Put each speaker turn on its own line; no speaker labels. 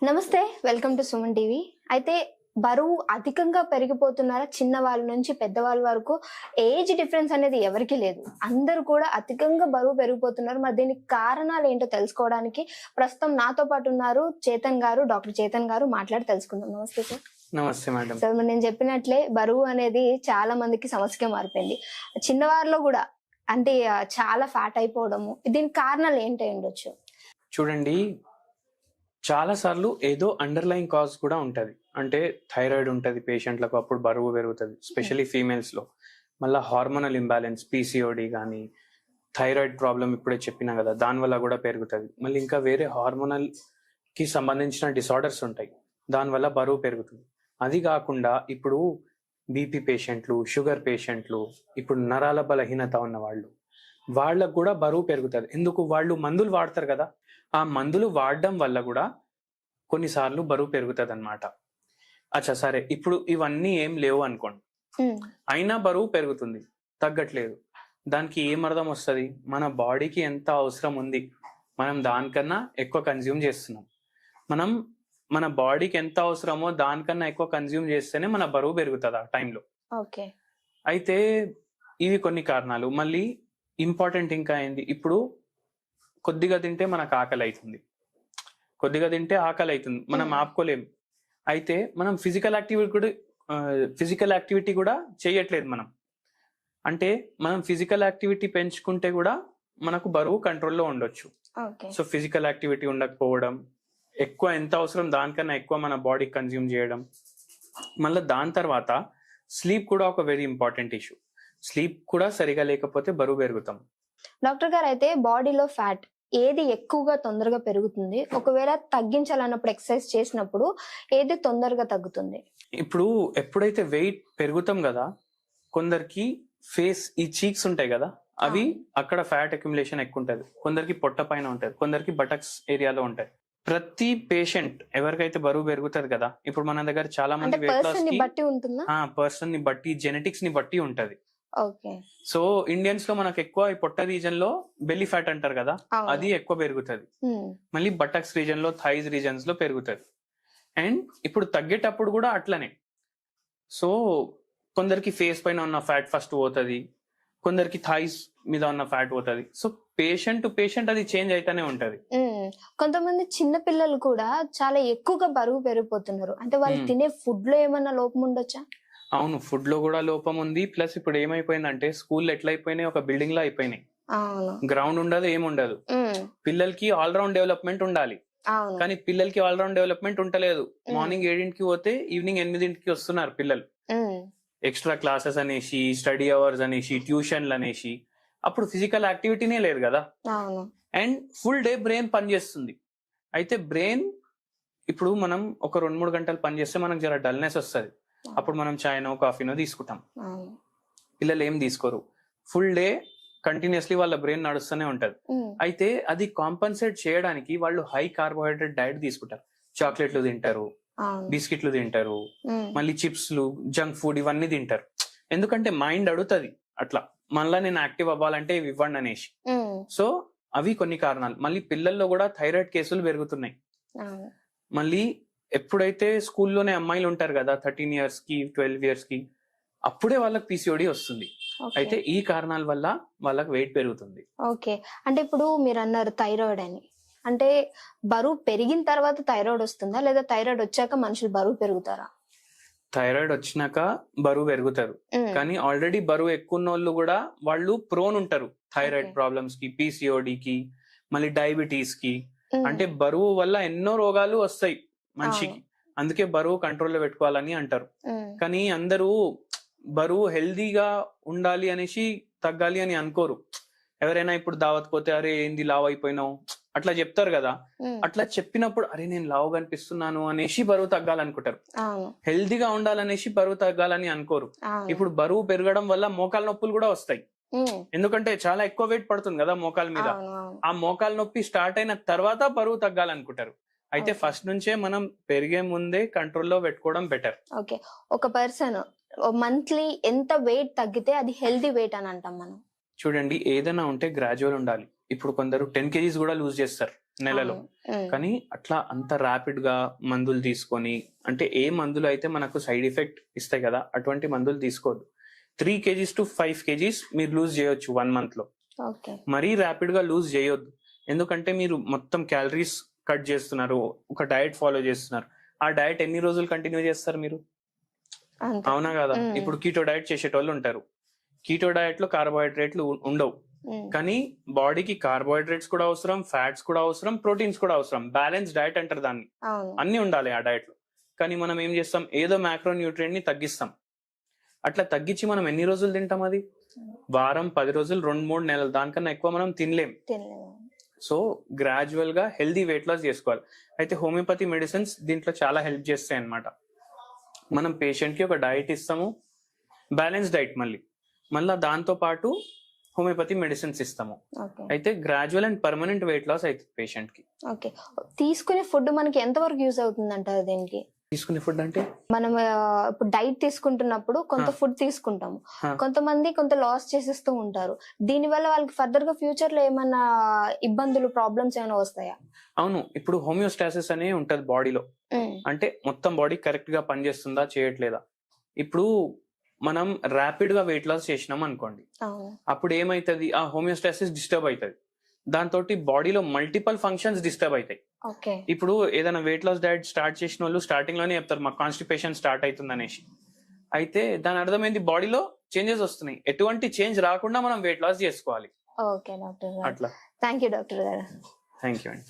నమస్తే. Welcome to Suman TV. అయితే బరువు అధికంగా పెరిగిపోతున్నారా? చిన్న వాళ్ళ నుంచి పెద్దవాళ్ళ వరకు ఏజ్ డిఫరెన్స్ అనేది ఎవరికీ లేదు. అందరూ కూడా అధికంగా బరువు పెరిగిపోతున్నారు. మరి దీనికి కారణాలు ఏంటో తెలుసుకోవడానికి ప్రస్తుతం నాతో పాటు ఉన్నారు చేతన్ గారు, డాక్టర్ చేతన్ గారు. మాట్లాడి తెలుసుకుందాం. నమస్తే సార్.
నమస్తే మేడం.
సార్, మరి నేను చెప్పినట్లే బరువు అనేది చాలా మందికి సమస్యగా మారిపోయింది. చిన్నవారిలో కూడా అంటే చాలా ఫ్యాట్ అయిపోవడము, దీనికి కారణాలు ఏంటి ఉండొచ్చు?
చూడండి, చాలా సార్లు ఏదో అండర్లైన్ కాజ్ కూడా ఉంటది. అంటే థైరాయిడ్ ఉంటది పేషెంట్లకు, అప్పుడు బరువు పెరుగుతుంది, స్పెషల్లీ ఫీమేల్స్ లో. మళ్ళీ హార్మోనల్ ఇంబ్యాలెన్స్, పీసీఓడి కానీ, థైరాయిడ్ ప్రాబ్లం ఇప్పుడే చెప్పినా కదా, దానివల్ల కూడా పెరుగుతుంది. మళ్ళీ ఇంకా వేరే హార్మోనల్ కి సంబంధించిన డిసార్డర్స్ ఉంటాయి, దానివల్ల బరువు పెరుగుతుంది. అది కాకుండా ఇప్పుడు బీపీ పేషెంట్లు, షుగర్ పేషెంట్లు, ఇప్పుడు నరాల బలహీనత ఉన్న వాళ్ళకు కూడా బరువు పెరుగుతుంది. ఎందుకు? వాళ్ళు మందులు వాడతారు కదా, ఆ మందులు వాడడం వల్ల కూడా కొన్నిసార్లు బరువు పెరుగుతుంది అనమాట. అచ్చా సరే, ఇప్పుడు ఇవన్నీ ఏం లేవు అనుకోండి, అయినా బరువు పెరుగుతుంది, తగ్గట్లేదు. దానికి ఏం అర్థం వస్తుంది? మన బాడీకి ఎంత అవసరం ఉంది, మనం దానికన్నా ఎక్కువ కన్జ్యూమ్ చేస్తున్నాం. మనం మన బాడీకి ఎంత అవసరమో దానికన్నా ఎక్కువ కన్జ్యూమ్ చేస్తేనే మన బరువు పెరుగుతుంది ఆ టైంలో.
ఓకే.
అయితే ఇవి కొన్ని కారణాలు. మళ్ళీ ఇంపార్టెంట్ ఇంకా ఏంది, ఇప్పుడు కొద్దిగా తింటే మనకు ఆకలి అవుతుంది, కొద్దిగా తింటే ఆకలి అవుతుంది, మనం ఆపుకోలేము. అయితే మనం ఫిజికల్ యాక్టివిటీ కూడా చేయట్లేదు మనం. అంటే మనం ఫిజికల్ యాక్టివిటీ పెంచుకుంటే కూడా మనకు బరువు కంట్రోల్లో ఉండొచ్చు. సో ఫిజికల్ యాక్టివిటీ ఉండకపోవడం, ఎక్కువ ఎంత అవసరం దానికన్నా ఎక్కువ మన బాడీ కన్జ్యూమ్ చేయడం, మళ్ళీ దాని తర్వాత స్లీప్ కూడా ఒక వెరీ ఇంపార్టెంట్ ఇష్యూ. స్లీప్ కూడా సరిగా లేకపోతే బరువు పెరుగుతాం.
డాక్టర్ గారు, అయితే బాడీలో ఫ్యాట్ ఏది ఎక్కువగా తొందరగా పెరుగుతుంది? ఒకవేళ తగ్గించాలన్నప్పుడు ఎక్సర్సైజ్ చేసినప్పుడు ఏది తొందరగా తగ్గుతుంది?
ఇప్పుడు ఎప్పుడైతే వెయిట్ పెరుగుతాం కదా, కొందరికి ఫేస్ ఈ చీక్స్ ఉంటాయి కదా, అవి అక్కడ ఫ్యాట్ అక్యుములేషన్ ఎక్కువ ఉంటుంది. కొందరికి పొట్ట పైన ఉంటుంది, కొందరికి బటక్స్ ఏరియాలో ఉంటాయి. ప్రతి పేషెంట్ ఎవరికైతే బరువు పెరుగుతుంది కదా, ఇప్పుడు మన దగ్గర చాలా మంది
పర్సన్
ని బట్టి, జెనెటిక్స్ ని బట్టి ఉంటది.
ఓకే.
సో ఇండియన్స్ లో మనకు ఎక్కువ ఈ పొట్ట రీజన్ లో బెల్లీ ఫ్యాట్ అంటారు కదా, అది ఎక్కువ పెరుగుతుంది. మళ్ళీ బటక్స్ రీజన్ లో, థైస్ రీజన్స్ లో పెరుగుతుంది. అండ్ ఇప్పుడు తగ్గేటప్పుడు కూడా అట్లనే. సో కొందరికి ఫేస్ పైన ఉన్న ఫ్యాట్ ఫస్ట్ పోతుంది, కొందరికి థైస్ మీద ఉన్న ఫ్యాట్ పోతుంది. సో పేషెంట్ టు పేషెంట్ అది చేంజ్ అయితేనే ఉంటది.
కొంతమంది చిన్న పిల్లలు కూడా చాలా ఎక్కువగా బరువు పెరిగిపోతున్నారు. అంటే వాళ్ళు తినే ఫుడ్ లో ఏమన్నా లోపం ఉండొచ్చా?
అవును, ఫుడ్ లో కూడా లోపం ఉంది. ప్లస్ ఇప్పుడు ఏమైపోయిందంటే స్కూల్ ఎట్లా అయిపోయినాయి, ఒక బిల్డింగ్ లో అయిపోయినాయి. గ్రౌండ్ ఉండదు, ఏముండదు. పిల్లలకి ఆల్రౌండ్ డెవలప్మెంట్ ఉండాలి, కానీ పిల్లలకి ఆల్రౌండ్ డెవలప్మెంట్ ఉంటలేదు. మార్నింగ్ 7ంటికి పోతే ఈవినింగ్ 8ంటికి వస్తున్నారు పిల్లలు. ఎక్స్ట్రా క్లాసెస్ అనేసి, స్టడీ అవర్స్ అనేసి, ట్యూషన్లు అనేసి, అప్పుడు ఫిజికల్ యాక్టివిటీనే లేదు కదా. అండ్ ఫుల్ డే బ్రెయిన్ పనిచేస్తుంది. అయితే బ్రెయిన్ ఇప్పుడు మనం ఒక 2-3 గంటలు పనిచేస్తే మనకు జర డల్నెస్ వస్తుంది. అప్పుడు మనం చాయ్నో కాఫీనో తీసుకుంటాం. పిల్లలు ఏం తీసుకోరు, ఫుల్ డే కంటిన్యూస్లీ వాళ్ళ బ్రెయిన్ నడుస్తూనే ఉంటది. అయితే అది కాంపన్సేట్ చేయడానికి వాళ్ళు హై కార్బోహైడ్రేట్ డైట్ తీసుకుంటారు. చాక్లెట్లు తింటారు, బిస్కెట్లు తింటారు, మళ్ళీ చిప్స్లు, జంక్ ఫుడ్ ఇవన్నీ తింటారు. ఎందుకంటే మైండ్ అడుగుతుంది అట్లా, మళ్ళీ నేను యాక్టివ్ అవ్వాలంటే ఇవి ఇవ్వండి అనేసి. సో అవి కొన్ని కారణాలు. మళ్ళీ పిల్లల్లో కూడా థైరాయిడ్ కేసులు పెరుగుతున్నాయి. మళ్ళీ ఎప్పుడైతే స్కూల్లోనే అమ్మాయిలు ఉంటారు కదా 13 years కి 12 years కి, అప్పుడే వాళ్ళకి పీసీఓడి వస్తుంది. అయితే ఈ కారణాల వల్ల వాళ్ళకి వెయిట్ పెరుగుతుంది.
ఓకే. అంటే ఇప్పుడు మీరు అన్నారు థైరాయిడ్ అని, అంటే బరువు పెరిగిన తర్వాత థైరాయిడ్ వస్తుందా, లేదా థైరాయిడ్ వచ్చాక మనుషులు బరువు పెరుగుతారా?
థైరాయిడ్ వచ్చినాక బరువు పెరుగుతారు, కానీ ఆల్రెడీ బరువు ఎక్కువ ఉన్న వాళ్ళు కూడా వాళ్ళు ప్రోన్ ఉంటారు థైరాయిడ్ ప్రాబ్లమ్స్ కి, పీసీఓడికి, మళ్ళీ డయాబెటీస్ కి. అంటే బరువు వల్ల ఎన్నో రోగాలు వస్తాయి మనిషికి, అందుకే బరువు కంట్రోల్లో పెట్టుకోవాలని అంటారు. కానీ అందరూ బరువు హెల్దీగా ఉండాలి అనేసి తగ్గాలి అని అనుకోరు. ఎవరైనా ఇప్పుడు దావత్ పోతే అరే ఏంది లావ్ అయిపోయినావు అట్లా చెప్తారు కదా, అట్లా చెప్పినప్పుడు అరే నేను లావు కనిపిస్తున్నాను అనేసి బరువు తగ్గాలనుకుంటారు. హెల్దీగా ఉండాలనేసి బరువు తగ్గాలని అనుకోరు. ఇప్పుడు బరువు పెరగడం వల్ల మోకాల నొప్పులు కూడా వస్తాయి, ఎందుకంటే చాలా ఎక్కువ వెయిట్ పడుతుంది కదా మోకాల మీద. ఆ మోకాల నొప్పి స్టార్ట్ అయిన తర్వాత బరువు తగ్గాలనుకుంటారు. అయితే ఫస్ట్ నుంచే మనం పెరిగే ముందే కంట్రోల్లో పెట్టుకోవడం బెటర్.
ఓకే. ఒక పర్సన్ మంత్లీ ఎంత వెయిట్ తగ్గితే అది హెల్దీ వెయిట్ అని అంటాం మనం?
చూడండి, ఏదైనా ఉంటే గ్రాడ్యువల్ ఉండాలి. ఇప్పుడు కొందరు 10 kgs కూడా లూజ్ చేస్తారు నెలలో. కానీ అట్లా అంత ర్యాపిడ్ గా మందులు తీసుకొని, అంటే ఏ మందులు అయితే మనకు సైడ్ ఎఫెక్ట్ ఇస్తాయి కదా, అటువంటి మందులు తీసుకోవద్దు. 3 kgs to 5 kgs మీరు లూజ్ చేయొచ్చు 1 month లో. మరీ ర్యాపిడ్ గా లూజ్ చేయొద్దు. ఎందుకంటే మీరు మొత్తం క్యాలరీస్ కట్ చేస్తున్నారు, ఒక డయట్ ఫాలో చేస్తున్నారు. ఆ డయట్ ఎన్ని రోజులు కంటిన్యూ చేస్తారు మీరు? అవునా కదా? ఇప్పుడు కీటో డయట్ చేసేటోళ్ళు ఉంటారు. కీటో డయట్ లో కార్బోహైడ్రేట్లు ఉండవు, కానీ బాడీకి కార్బోహైడ్రేట్స్ కూడా అవసరం, ఫ్యాట్స్ కూడా అవసరం, ప్రోటీన్స్ కూడా అవసరం. బ్యాలెన్స్ డయట్ అంటారు దాన్ని. అన్ని ఉండాలి ఆ డయట్ లో. కానీ మనం ఏం చేస్తాం, ఏదో మ్యాక్రో న్యూట్రియంట్ ని తగ్గిస్తాం. అట్లా తగ్గించి మనం ఎన్ని రోజులు తింటాం? అది వారం, 10 రోజులు, 2-3 నెలలు, దానికన్నా ఎక్కువ మనం తినలేం. సో గ్రాడ్యువల్ గా హెల్దీ వెయిట్ లాస్ చేసుకోవాలి. అయితే హోమియోపతి మెడిసిన్స్ దీంట్లో చాలా హెల్ప్ చేస్తాయి అన్నమాట. మనం పేషెంట్ కి ఒక డైట్ ఇస్తాము, బ్యాలెన్స్ డైట్, మళ్ళీ దాంతో పాటు హోమియోపతి మెడిసిన్స్ ఇస్తాము. అయితే gradual and permanent weight loss అవుతుంది పేషెంట్ కి.
ఓకే, తీసుకునే ఫుడ్ మనకి ఎంత వరకు యూజ్ అవుతుంది అంటారు దీనికి?
తీసుకునే ఫుడ్ అంటే మనం
ఇప్పుడు డైట్ తీసుకుంటున్నప్పుడు కొంత ఫుడ్ తీసుకుంటాము, కొంతమంది కొంత లాస్ చేసేస్తూ ఉంటారు. దీని వల్ల వాళ్ళకి ఫర్దర్ గా ఫ్యూచర్ లో ఏమైనా ఇబ్బందులు, ప్రాబ్లమ్స్ ఏమైనా వస్తాయా?
అవును, ఇప్పుడు హోమియోస్టాసిస్ అనే ఉంటది బాడీలో. అంటే మొత్తం బాడీ కరెక్ట్ గా పనిచేస్తుందా, చేయట్లేదా. ఇప్పుడు మనం ర్యాపిడ్ గా వెయిట్ లాస్ చేసినాం అనుకోండి, అప్పుడు ఏమైతుంది, ఆ హోమియోస్టాసిస్ డిస్టర్బ్ అవుతుంది. దాంతో బాడీలో మల్టిపల్ ఫంక్షన్స్ డిస్టర్బ్ అవుతాయి. ఇప్పుడు ఏదైనా వెయిట్ లాస్ డైట్ స్టార్ట్ చేసిన వాళ్ళు స్టార్టింగ్ లోనే చెప్తారు, మాకు కాన్స్టిపేషన్ స్టార్ట్ అవుతుంది అనేసి. అయితే దాని అర్థమైంది బాడీలో చేంజెస్ వస్తున్నాయి. ఎటువంటి చేంజ్ రాకుండా మనం వెయిట్ లాస్ చేసుకోవాలి.
ఓకే డాక్టర్ గారు, అట్లా. థ్యాంక్ యూ డాక్టర్ గారు.
థ్యాంక్ యూ అండి.